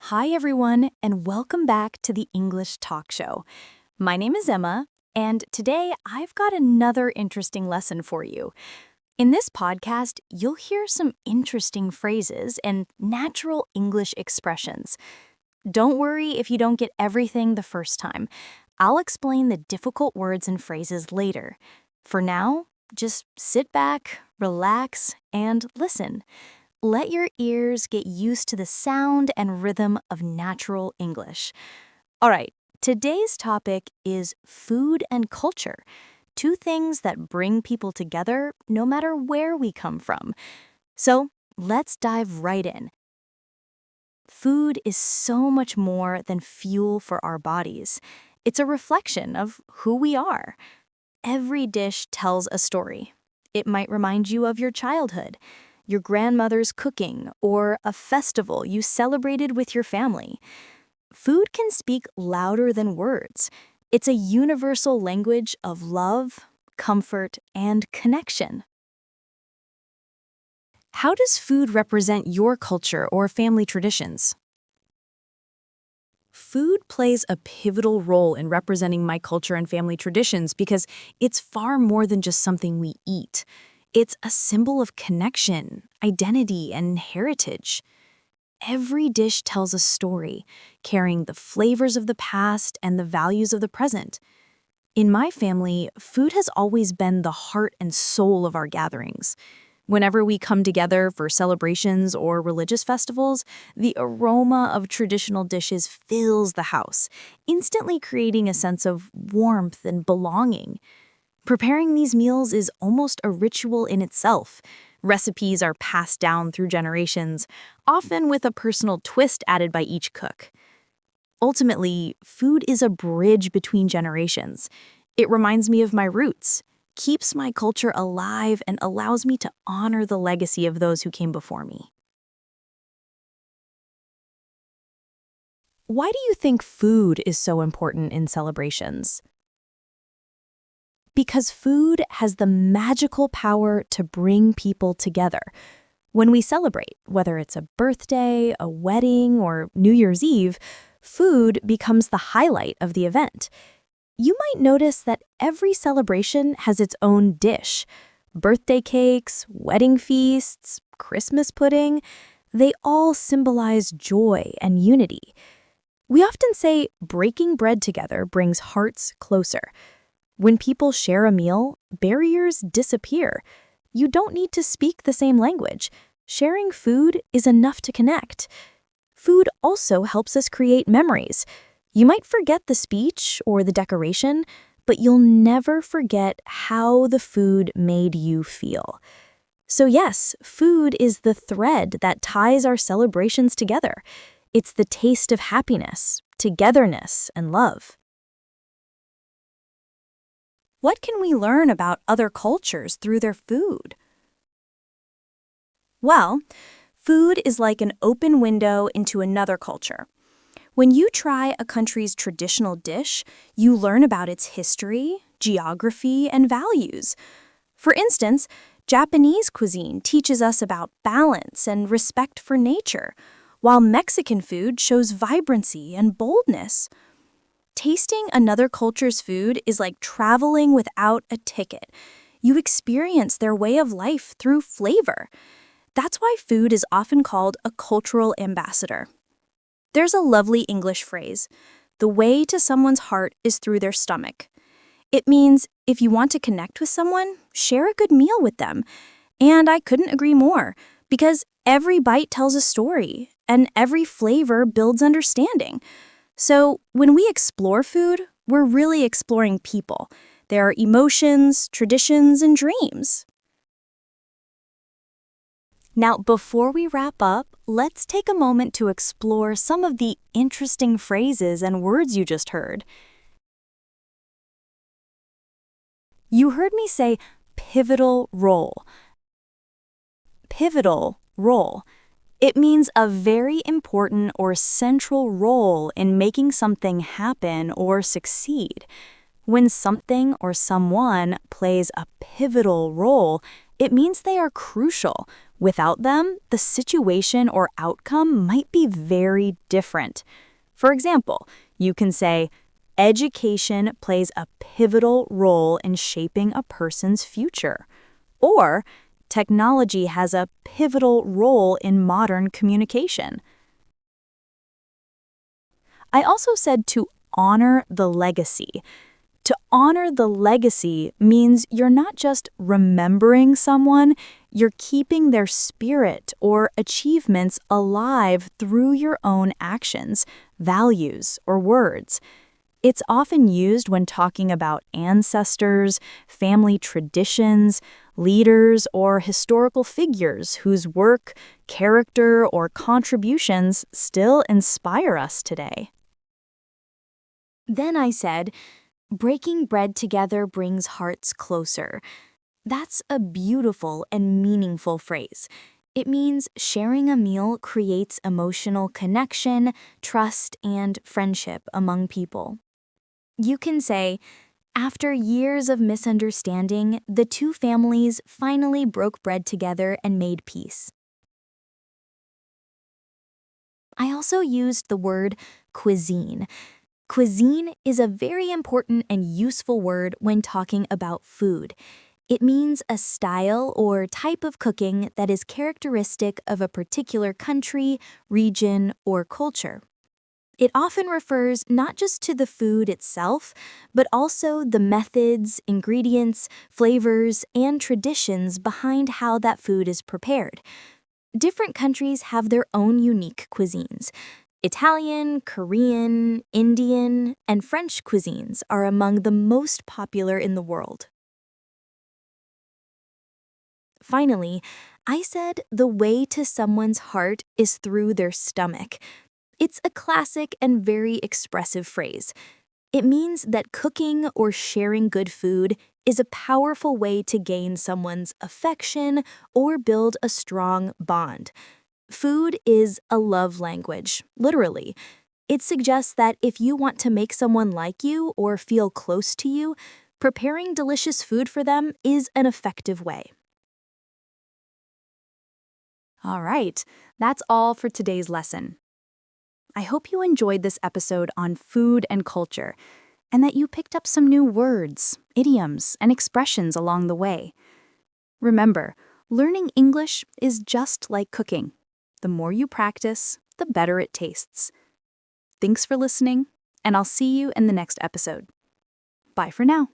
Hi, everyone, and welcome back to the English Talk Show. My name is Emma, and today I've got another interesting lesson for you. In this podcast, you'll hear some interesting phrases and natural English expressions. Don't worry if you don't get everything the first time. I'll explain the difficult words and phrases later. For now, just sit back, relax, and listen. Let your ears get used to the sound and rhythm of natural English. All right, today's topic is food and culture, two things that bring people together no matter where we come from. So let's dive right in. Food is so much more than fuel for our bodies. It's a reflection of who we are. Every dish tells a story. It might remind you of your childhood, your grandmother's cooking, or a festival you celebrated with your family. Food can speak louder than words. It's a universal language of love, comfort, and connection. How does food represent your culture or family traditions? Food plays a pivotal role in representing my culture and family traditions because it's far more than just something we eat. It's a symbol of connection, identity, and heritage. Every dish tells a story, carrying the flavors of the past and the values of the present. In my family, food has always been the heart and soul of our gatherings. Whenever we come together for celebrations or religious festivals, the aroma of traditional dishes fills the house, instantly creating a sense of warmth and belonging. Preparing these meals is almost a ritual in itself. Recipes are passed down through generations, often with a personal twist added by each cook. Ultimately, food is a bridge between generations. It reminds me of my roots, keeps my culture alive, and allows me to honor the legacy of those who came before me. Why do you think food is so important in celebrations? Because food has the magical power to bring people together. When we celebrate, whether it's a birthday, a wedding, or New Year's Eve, food becomes the highlight of the event. You might notice that every celebration has its own dish. Birthday cakes, wedding feasts, Christmas pudding, they all symbolize joy and unity. We often say breaking bread together brings hearts closer. When people share a meal, barriers disappear. You don't need to speak the same language. Sharing food is enough to connect. Food also helps us create memories. You might forget the speech or the decoration, but you'll never forget how the food made you feel. So yes, food is the thread that ties our celebrations together. It's the taste of happiness, togetherness, and love. What can we learn about other cultures through their food? Well, food is like an open window into another culture. When you try a country's traditional dish, you learn about its history, geography, and values. For instance, Japanese cuisine teaches us about balance and respect for nature, while Mexican food shows vibrancy and boldness. Tasting another culture's food is like traveling without a ticket. You experience their way of life through flavor. That's why food is often called a cultural ambassador. There's a lovely English phrase, the way to someone's heart is through their stomach. It means if you want to connect with someone, share a good meal with them. And I couldn't agree more, because every bite tells a story, and every flavor builds understanding. So when we explore food, we're really exploring people, their emotions, traditions, and dreams. Now, before we wrap up, let's take a moment to explore some of the interesting phrases and words you just heard. You heard me say pivotal role. Pivotal role. It means a very important or central role in making something happen or succeed. When something or someone plays a pivotal role, It means they are crucial. Without them, the situation or outcome might be very different. For example, you can say, education plays a pivotal role in shaping a person's future. Or, technology has a pivotal role in modern communication. I also said to honor the legacy. To honor the legacy means you're not just remembering someone, you're keeping their spirit or achievements alive through your own actions, values, or words. It's often used when talking about ancestors, family traditions, leaders, or historical figures whose work, character, or contributions still inspire us today. Then I said, breaking bread together brings hearts closer. That's a beautiful and meaningful phrase. It means sharing a meal creates emotional connection, trust, and friendship among people. You can say, after years of misunderstanding, the two families finally broke bread together and made peace. I also used the word cuisine. Cuisine is a very important and useful word when talking about food. It means a style or type of cooking that is characteristic of a particular country, region, or culture. It often refers not just to the food itself, but also the methods, ingredients, flavors, and traditions behind how that food is prepared. Different countries have their own unique cuisines. Italian, Korean, Indian, and French cuisines are among the most popular in the world. Finally, I said the way to someone's heart is through their stomach. It's a classic and very expressive phrase. It means that cooking or sharing good food is a powerful way to gain someone's affection or build a strong bond. Food is a love language, literally. It suggests that if you want to make someone like you or feel close to you, preparing delicious food for them is an effective way. All right, that's all for today's lesson. I hope you enjoyed this episode on food and culture, and that you picked up some new words, idioms, and expressions along the way. Remember, learning English is just like cooking. The more you practice, the better it tastes. Thanks for listening, and I'll see you in the next episode. Bye for now.